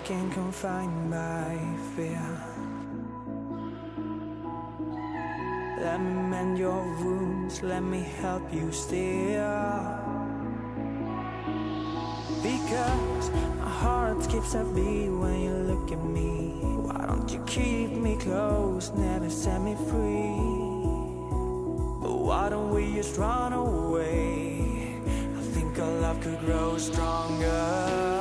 broken, confined by fear. Let me mend your wounds, let me help you steer. Because my heart skips a beat when you look at me. Why don't you keep me close, never set me free? But why don't we just run away? I think our love could grow stronger.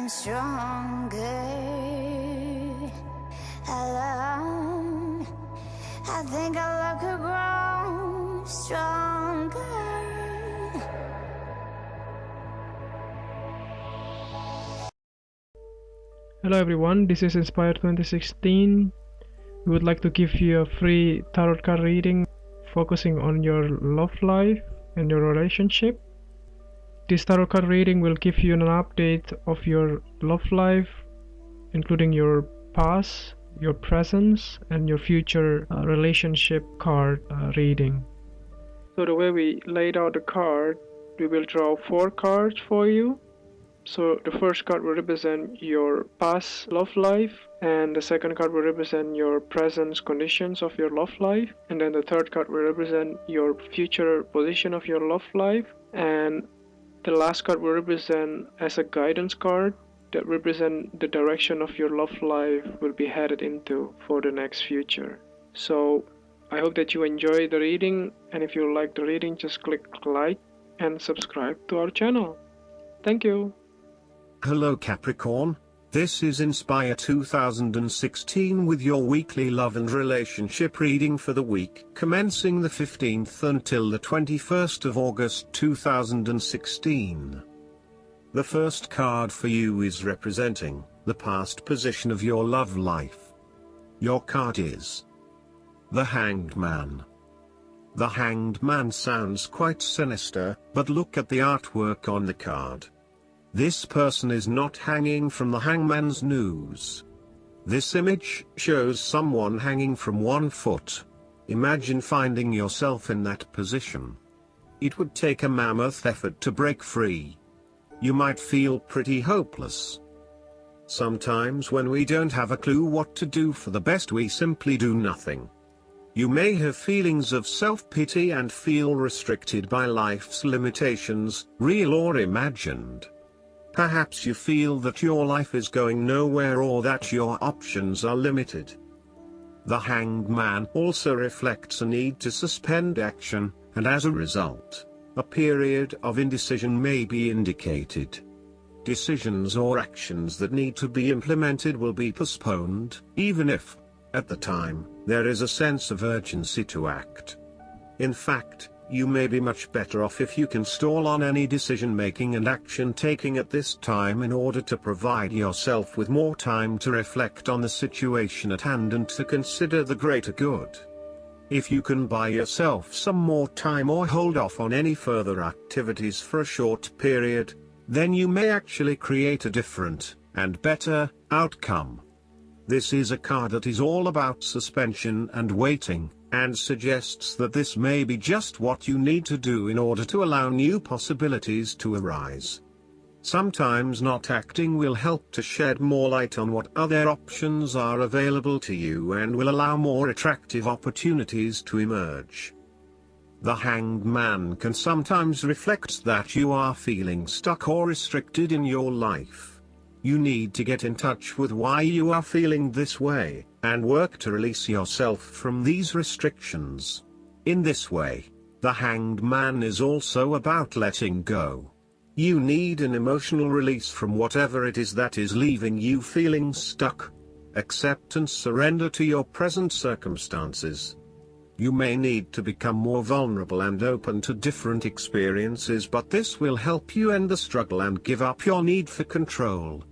Stronger alone. I think our love could grow stronger. Hello everyone, this is Inspire 2016. We would like to give you a free tarot card reading focusing on your love life and your relationship. This tarot card reading will give you an update of your love life, including your past, your present, and your future relationship card reading. So the way we laid out the card, we will draw 4 cards for you. So the first card will represent your past love life, and the second card will represent your present conditions of your love life, and then the third card will represent your future position of your love life, and the last card will represent as a guidance card that represent the direction of your love life will be headed into for the next future. So I hope that you enjoy the reading, and if you like the reading, just click like and subscribe to our channel. Thank you. Hello Capricorn, this is Inspire 2016 with your weekly love and relationship reading for the week commencing the 15th until the 21st of August 2016. The first card for you is representing the past position of your love life. Your card is the Hanged Man. The Hanged Man sounds quite sinister, but look at the artwork on the card. This person is not hanging from the hangman's noose. This image shows someone hanging from one foot. Imagine finding yourself in that position. It would take a mammoth effort to break free. You might feel pretty hopeless. Sometimes when we don't have a clue what to do for the best, we simply do nothing. You may have feelings of self-pity and feel restricted by life's limitations, real or imagined. Perhaps you feel that your life is going nowhere or that your options are limited. The Hanged Man also reflects a need to suspend action, and as a result, a period of indecision may be indicated. Decisions or actions that need to be implemented will be postponed, even if, at the time, there is a sense of urgency to act. In fact, you may be much better off if you can stall on any decision-making and action-taking at this time in order to provide yourself with more time to reflect on the situation at hand and to consider the greater good. If you can buy yourself some more time or hold off on any further activities for a short period, then you may actually create a different, and better, outcome. This is a card that is all about suspension and waiting, and suggests that this may be just what you need to do in order to allow new possibilities to arise. Sometimes not acting will help to shed more light on what other options are available to you and will allow more attractive opportunities to emerge. The Hanged Man can sometimes reflect that you are feeling stuck or restricted in your life. You need to get in touch with why you are feeling this way, and work to release yourself from these restrictions. In this way, The Hanged Man is also about letting go. You need an emotional release from whatever it is that is leaving you feeling stuck. Accept and surrender to your present circumstances. You may need to become more vulnerable and open to different experiences, but this will help you end the struggle and give up your need for control.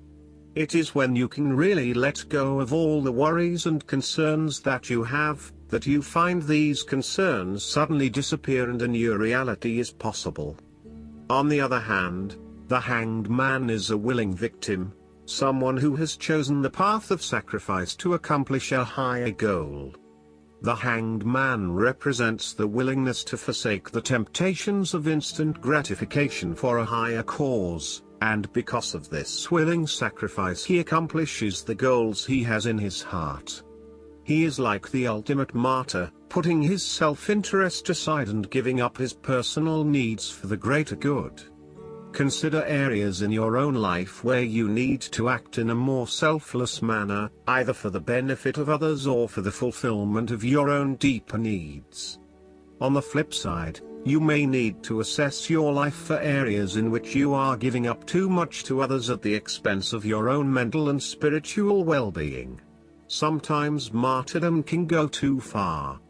It is when you can really let go of all the worries and concerns that you have, that you find these concerns suddenly disappear and a new reality is possible. On the other hand, the Hanged Man is a willing victim, someone who has chosen the path of sacrifice to accomplish a higher goal. The Hanged Man represents the willingness to forsake the temptations of instant gratification for a higher cause, and because of this willing sacrifice he accomplishes the goals he has in his heart. He is like the ultimate martyr, putting his self-interest aside and giving up his personal needs for the greater good. Consider areas in your own life where you need to act in a more selfless manner, either for the benefit of others or for the fulfillment of your own deeper needs. On the flip side, you may need to assess your life for areas in which you are giving up too much to others at the expense of your own mental and spiritual well-being. Sometimes martyrdom can go too far.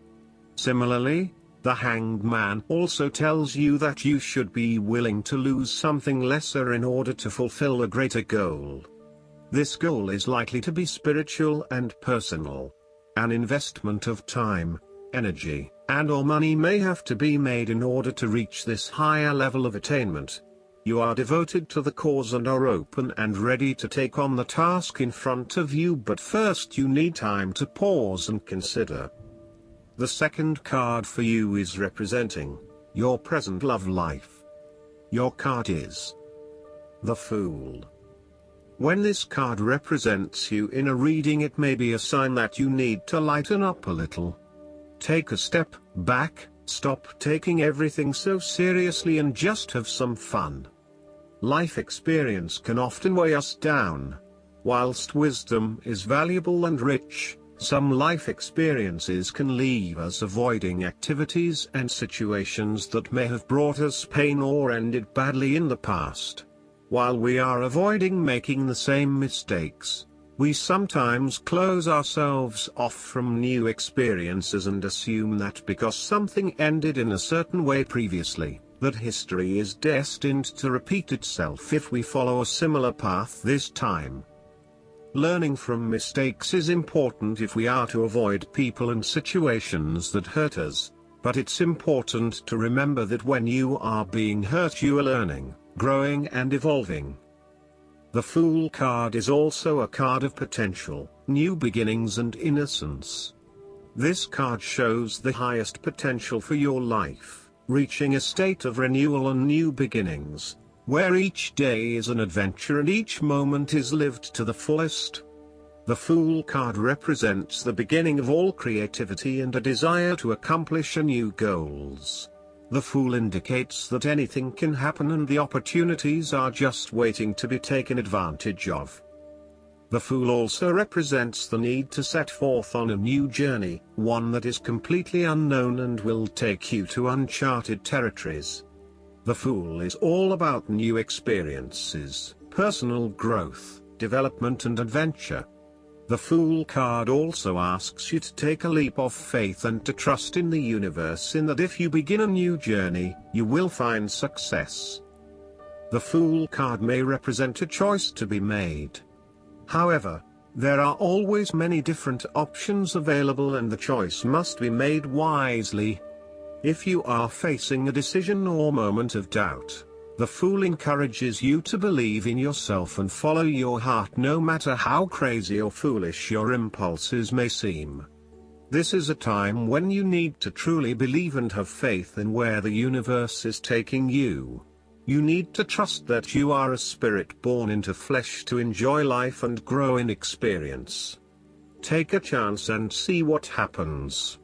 Similarly, the Hanged Man also tells you that you should be willing to lose something lesser in order to fulfill a greater goal. This goal is likely to be spiritual and personal. An investment of time, energy, and/or money may have to be made in order to reach this higher level of attainment. You are devoted to the cause and are open and ready to take on the task in front of you, but first you need time to pause and consider. The second card for you is representing your present love life. Your card is the Fool. When this card represents you in a reading, it may be a sign that you need to lighten up a little. Take a step back, stop taking everything so seriously and just have some fun. Life experience can often weigh us down. Whilst wisdom is valuable and rich, some life experiences can leave us avoiding activities and situations that may have brought us pain or ended badly in the past. While we are avoiding making the same mistakes, we sometimes close ourselves off from new experiences and assume that because something ended in a certain way previously, that history is destined to repeat itself if we follow a similar path this time. Learning from mistakes is important if we are to avoid people and situations that hurt us, but it's important to remember that when you are being hurt you are learning, growing and evolving. The Fool card is also a card of potential, new beginnings and innocence. This card shows the highest potential for your life, reaching a state of renewal and new beginnings, where each day is an adventure and each moment is lived to the fullest. The Fool card represents the beginning of all creativity and a desire to accomplish new goals. The Fool indicates that anything can happen and the opportunities are just waiting to be taken advantage of. The Fool also represents the need to set forth on a new journey, one that is completely unknown and will take you to uncharted territories. The Fool is all about new experiences, personal growth, development and adventure. The Fool card also asks you to take a leap of faith and to trust in the universe in that if you begin a new journey, you will find success. The Fool card may represent a choice to be made. However, there are always many different options available and the choice must be made wisely. If you are facing a decision or moment of doubt, the Fool encourages you to believe in yourself and follow your heart no matter how crazy or foolish your impulses may seem. This is a time when you need to truly believe and have faith in where the universe is taking you. You need to trust that you are a spirit born into flesh to enjoy life and grow in experience. Take a chance and see what happens.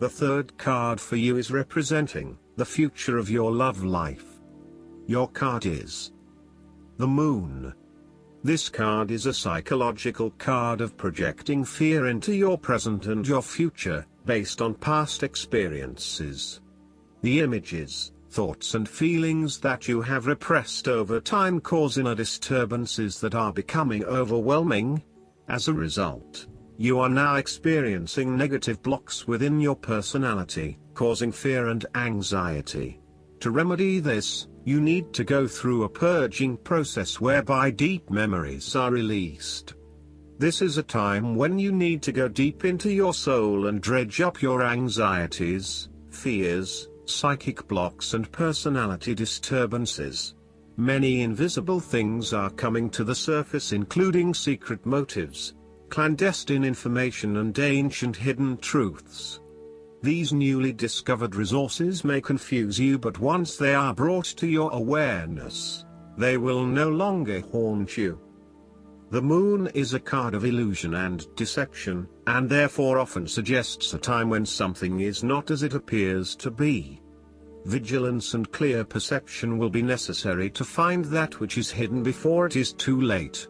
The third card for you is representing the future of your love life. Your card is the Moon. This card is a psychological card of projecting fear into your present and your future, based on past experiences. The images, thoughts and feelings that you have repressed over time cause inner disturbances that are becoming overwhelming. As a result, you are now experiencing negative blocks within your personality, causing fear and anxiety. To remedy this, you need to go through a purging process whereby deep memories are released. This is a time when you need to go deep into your soul and dredge up your anxieties, fears, psychic blocks and personality disturbances. Many invisible things are coming to the surface, including secret motives, clandestine information and ancient hidden truths. These newly discovered resources may confuse you, but once they are brought to your awareness, they will no longer haunt you. The moon is a card of illusion and deception, and therefore often suggests a time when something is not as it appears to be. Vigilance and clear perception will be necessary to find that which is hidden before it is too late.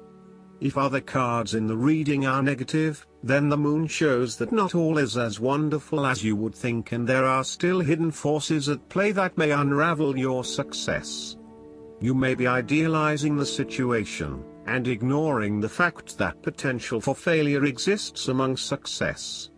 If other cards in the reading are negative, then the moon shows that not all is as wonderful as you would think, and there are still hidden forces at play that may unravel your success. You may be idealizing the situation, and ignoring the fact that potential for failure exists among success.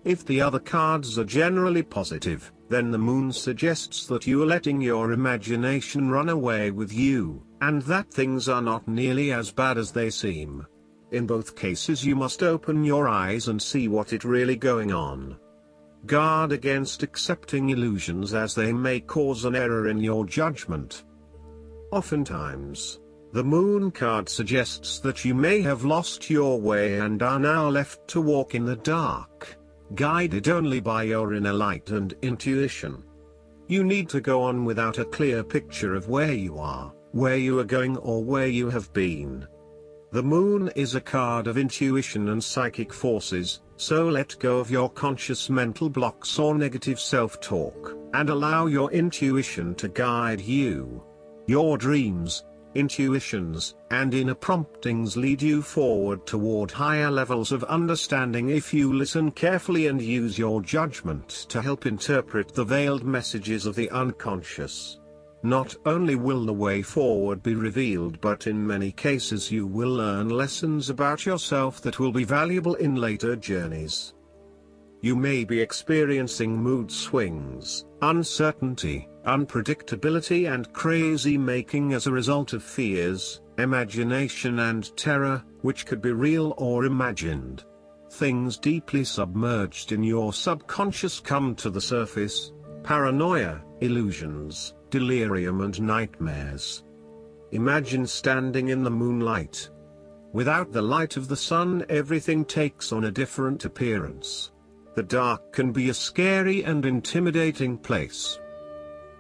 If the other cards are generally positive, then the moon suggests that you are letting your imagination run away with you, and that things are not nearly as bad as they seem. In both cases you must open your eyes and see what is really going on. Guard against accepting illusions, as they may cause an error in your judgment. Oftentimes, the moon card suggests that you may have lost your way and are now left to walk in the dark, guided only by your inner light and intuition. You need to go on without a clear picture of where you are, where you are going, or where you have been. The moon is a card of intuition and psychic forces, so let go of your conscious mental blocks or negative self-talk, and allow your intuition to guide you. Your dreams, intuitions, and inner promptings lead you forward toward higher levels of understanding if you listen carefully and use your judgment to help interpret the veiled messages of the unconscious. Not only will the way forward be revealed, but in many cases you will learn lessons about yourself that will be valuable in later journeys. You may be experiencing mood swings, uncertainty, unpredictability and crazy making as a result of fears, imagination and terror, which could be real or imagined. Things deeply submerged in your subconscious come to the surface: paranoia, illusions, delirium and nightmares. Imagine standing in the moonlight. Without the light of the sun, everything takes on a different appearance. The dark can be a scary and intimidating place.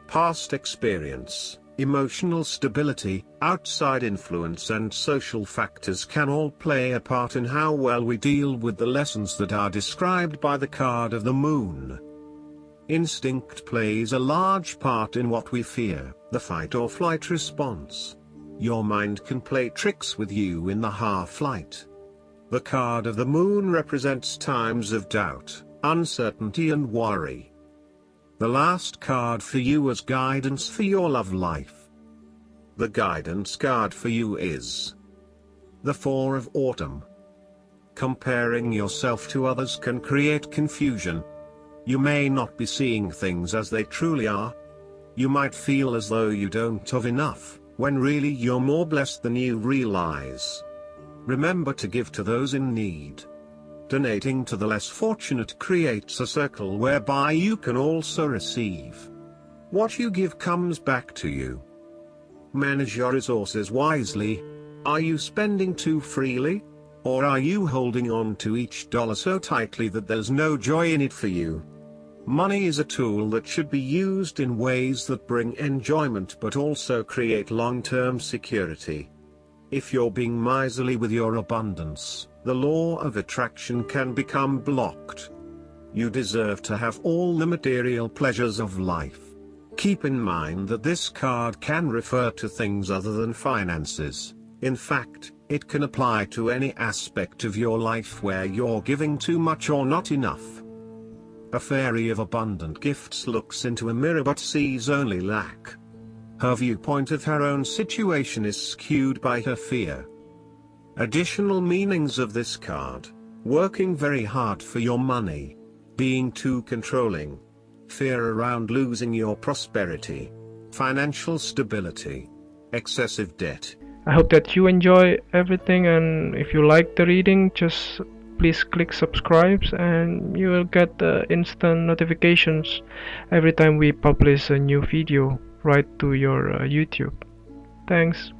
Past experience, emotional stability, outside influence and social factors can all play a part in how well we deal with the lessons that are described by the card of the moon. Instinct plays a large part in what we fear, the fight or flight response. Your mind can play tricks with you in the half-light. The card of the moon represents times of doubt, uncertainty and worry. The last card for you is guidance for your love life. The guidance card for you is the Four of Autumn. Comparing yourself to others can create confusion. You may not be seeing things as they truly are. You might feel as though you don't have enough, when really you're more blessed than you realize. Remember to give to those in need. Donating to the less fortunate creates a circle whereby you can also receive. What you give comes back to you. Manage your resources wisely. Are you spending too freely? Or are you holding on to each dollar so tightly that there's no joy in it for you? Money is a tool that should be used in ways that bring enjoyment but also create long-term security. If you're being miserly with your abundance, the law of attraction can become blocked. You deserve to have all the material pleasures of life. Keep in mind that this card can refer to things other than finances. In fact, it can apply to any aspect of your life where you're giving too much or not enough. A fairy of abundant gifts looks into a mirror but sees only lack. Her viewpoint of her own situation is skewed by her fear. Additional meanings of this card: working very hard for your money, being too controlling, fear around losing your prosperity, financial stability, excessive debt. I hope that you enjoy everything, and if you like the reading, just please click subscribe and you will get instant notifications every time we publish a new video right to your YouTube. Thanks.